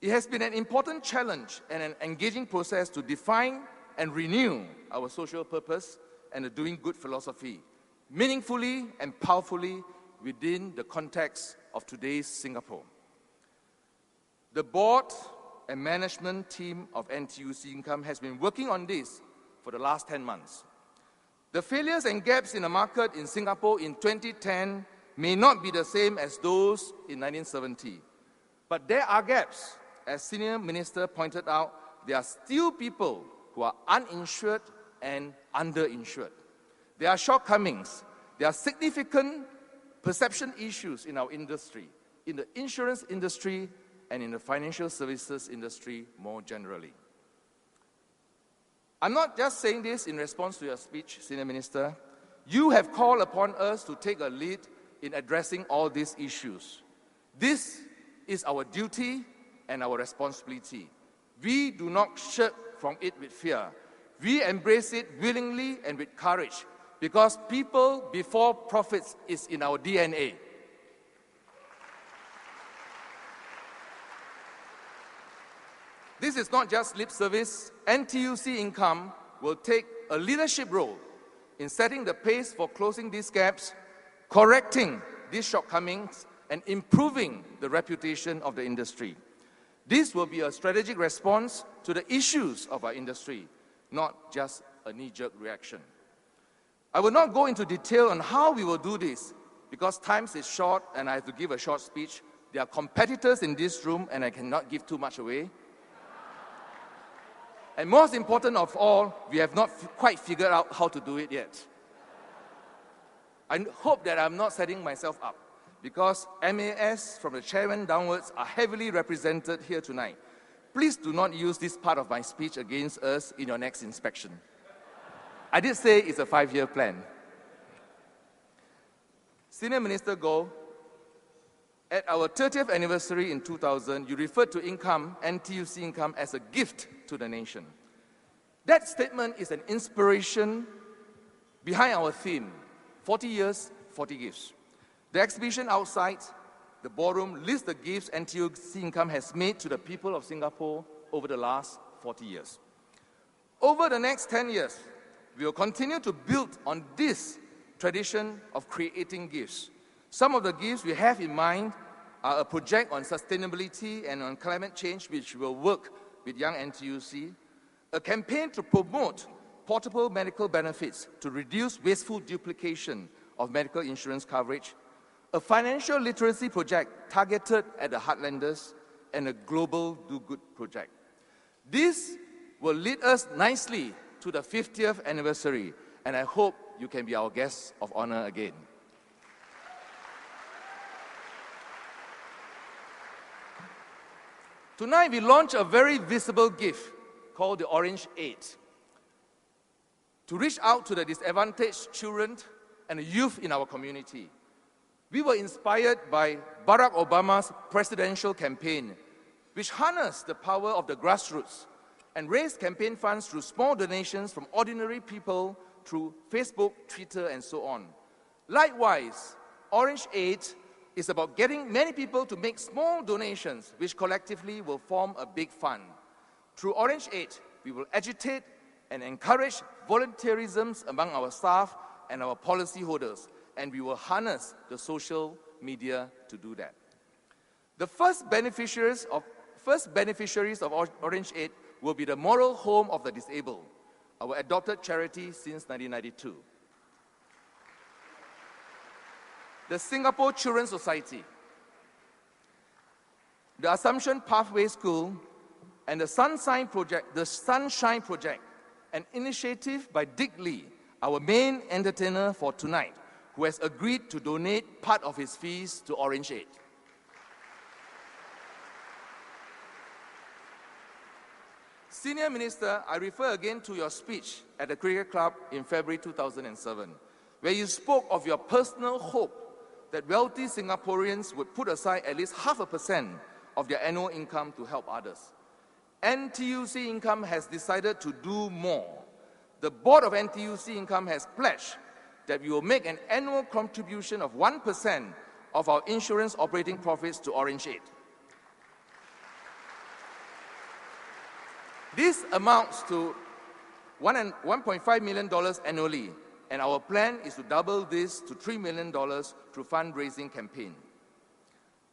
It has been an important challenge and an engaging process to define and renew our social purpose and the doing good philosophy, meaningfully and powerfully within the context of today's Singapore. The board and management team of NTUC Income has been working on this for the last 10 months. The failures and gaps in the market in Singapore in 2010 may not be the same as those in 1970, but there are gaps. As Senior Minister pointed out, there are still people who are uninsured and underinsured. There are shortcomings. There are significant perception issues in our industry, in the insurance industry, and in the financial services industry more generally. I'm not just saying this in response to your speech, Senior Minister. You have called upon us to take a lead in addressing all these issues. This is our duty and our responsibility. We do not shirk from it with fear. We embrace it willingly and with courage, because people before profits is in our DNA. This is not just lip service. NTUC Income will take a leadership role in setting the pace for closing these gaps, correcting these shortcomings, and improving the reputation of the industry. This will be a strategic response to the issues of our industry, not just a knee-jerk reaction. I will not go into detail on how we will do this, because time is short and I have to give a short speech. There are competitors in this room and I cannot give too much away. And most important of all, we have not quite figured out how to do it yet. I hope that I'm not setting myself up, because MAS from the chairman downwards are heavily represented here tonight. Please do not use this part of my speech against us in your next inspection. I did say it's a 5-year plan. Senior Minister Goh, at our 30th anniversary in 2000, you referred to income, NTUC Income, as a gift to the nation. That statement is an inspiration behind our theme, 40 years, 40 gifts. The exhibition outside the ballroom lists the gifts NTUC Income has made to the people of Singapore over the last 40 years. Over the next 10 years, we will continue to build on this tradition of creating gifts. Some of the gifts we have in mind are a project on sustainability and on climate change, which will work with Young NTUC, a campaign to promote portable medical benefits to reduce wasteful duplication of medical insurance coverage, a financial literacy project targeted at the heartlanders, and a global do-good project. This will lead us nicely to the 50th anniversary, and I hope you can be our guests of honor again. Tonight, we launch a very visible gift called the Orange 8 to reach out to the disadvantaged children and the youth in our community. We were inspired by Barack Obama's presidential campaign, which harnessed the power of the grassroots and raised campaign funds through small donations from ordinary people through Facebook, Twitter, and so on. Likewise, Orange 8 is about getting many people to make small donations, which collectively will form a big fund. Through Orange 8, we will agitate and encourage volunteerism among our staff and our policyholders, and we will harness the social media to do that. The first beneficiaries of Orange 8 will be the Moral Home of the Disabled, our adopted charity since 1992. The Singapore Children's Society, the Assumption Pathway School, and the Sunshine Project, an initiative by Dick Lee, our main entertainer for tonight, who has agreed to donate part of his fees to Orange 8. Senior Minister, I refer again to your speech at the Cricket Club in February 2007, where you spoke of your personal hope that wealthy Singaporeans would put aside at least 0.5% of their annual income to help others. NTUC Income has decided to do more. The board of NTUC Income has pledged that we will make an annual contribution of 1% of our insurance operating profits to Orange 8. This amounts to $1.5 million annually, and our plan is to double this to $3 million through fundraising campaign.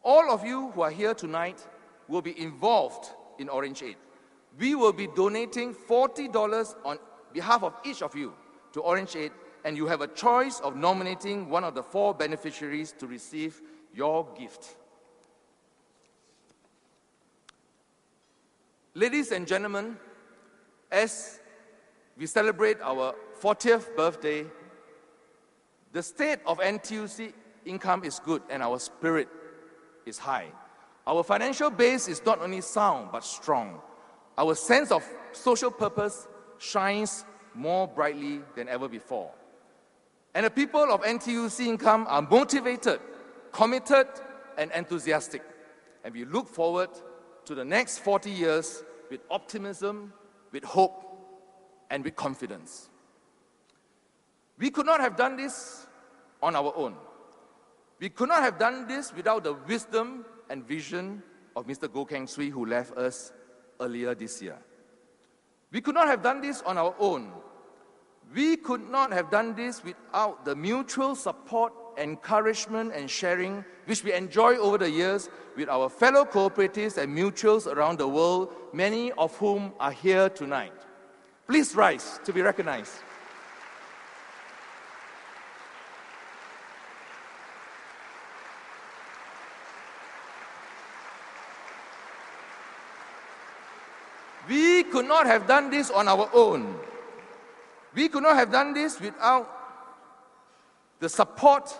All of you who are here tonight will be involved in Orange Aid. We will be donating $40 on behalf of each of you to Orange Aid, and you have a choice of nominating one of the 4 beneficiaries to receive your gift. Ladies and gentlemen, as we celebrate our 40th birthday, the state of NTUC income is good and our spirit is high. Our financial base is not only sound but strong. Our sense of social purpose shines more brightly than ever before. And the people of NTUC income are motivated, committed, and enthusiastic. And we look forward to the next 40 years with optimism, with hope, and with confidence. We could not have done this on our own. We could not have done this without the wisdom and vision of Mr. Goh Keng Swee, who left us earlier this year. We could not have done this on our own. We could not have done this without the mutual support, encouragement, and sharing which we enjoy over the years with our fellow cooperatives and mutuals around the world, many of whom are here tonight. Please rise to be recognized. We could not have done this on our own. We could not have done this without the support,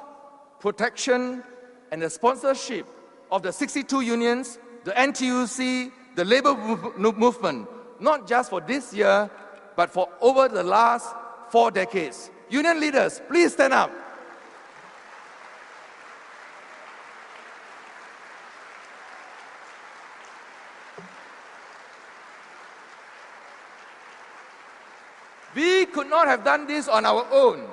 protection, and the sponsorship of the 62 unions, the NTUC, the labor movement, not just for this year, but for over the last 4 decades. Union leaders, please stand up. We could not have done this on our own.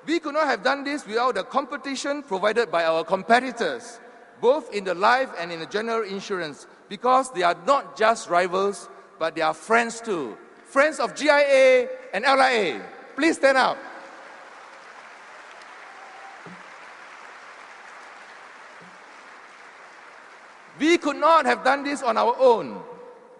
We could not have done this without the competition provided by our competitors, both in the life and in the general insurance, because they are not just rivals, but they are friends too. Friends of GIA and LIA. Please stand up. We could not have done this on our own.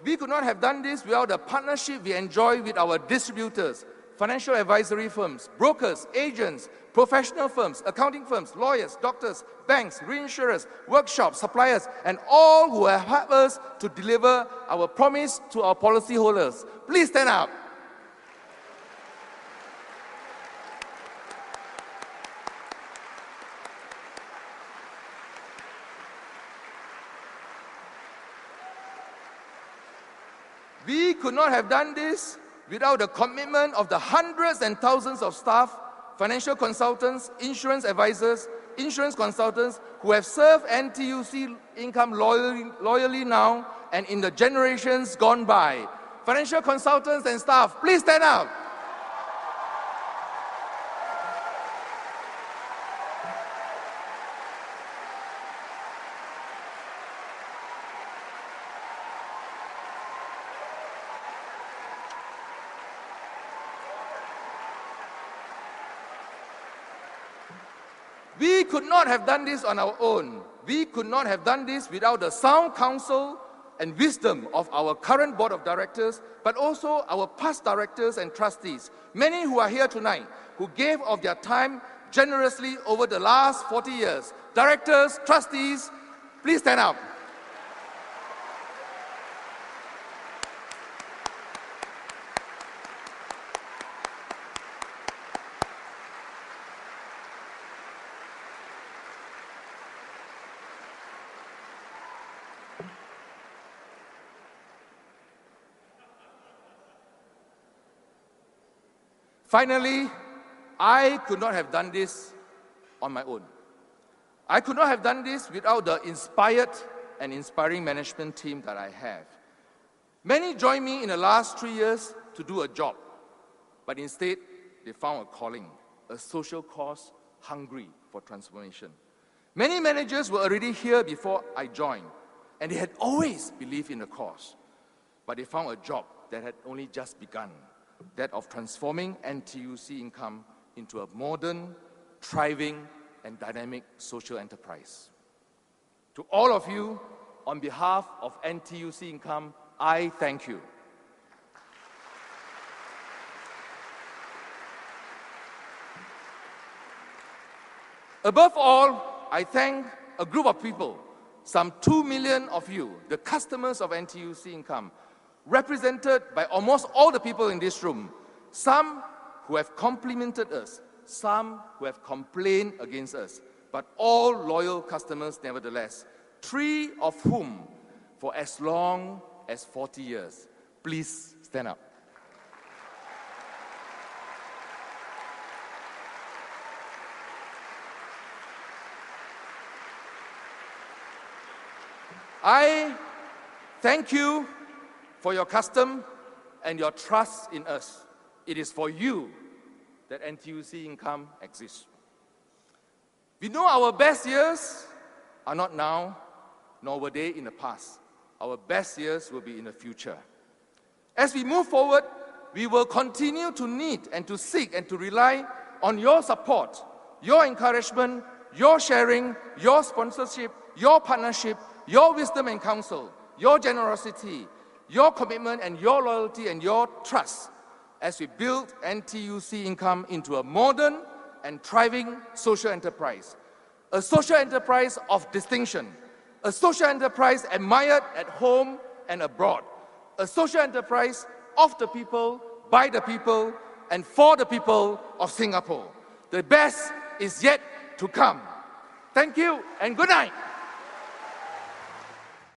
We could not have done this without the partnership we enjoy with our distributors, financial advisory firms, brokers, agents, professional firms, accounting firms, lawyers, doctors, banks, reinsurers, workshops, suppliers, and all who have helped us to deliver our promise to our policyholders. Please stand up. We could not have done this without the commitment of the hundreds and thousands of staff, financial consultants, insurance advisors, insurance consultants who have served NTUC income loyally now and in the generations gone by. Financial consultants and staff, please stand up. We could not have done this on our own. We could not have done this without the sound counsel and wisdom of our current board of directors, but also our past directors and trustees, many who are here tonight, who gave of their time generously over the last 40 years. Directors, trustees, please stand up. Finally, I could not have done this on my own. I could not have done this without the inspired and inspiring management team that I have. Many joined me in the last 3 years to do a job, but instead they found a calling, a social cause hungry for transformation. Many managers were already here before I joined, and they had always believed in the cause, but they found a job that had only just begun, that of transforming NTUC Income into a modern, thriving, and dynamic social enterprise. To all of you, on behalf of NTUC Income, I thank you. Above all, I thank a group of people, some 2 million of you, the customers of NTUC Income, represented by almost all the people in this room, some who have complimented us, some who have complained against us, but all loyal customers nevertheless, 3 of whom for as long as 40 years. Please stand up. I thank you for your custom and your trust in us. It is for you that NTUC Income exists. We know our best years are not now, nor were they in the past. Our best years will be in the future. As we move forward, we will continue to need and to seek and to rely on your support, your encouragement, your sharing, your sponsorship, your partnership, your wisdom and counsel, your generosity, your commitment and your loyalty and your trust as we build NTUC Income into a modern and thriving social enterprise. A social enterprise of distinction, a social enterprise admired at home and abroad, a social enterprise of the people, by the people, and for the people of Singapore. The best is yet to come. Thank you and good night.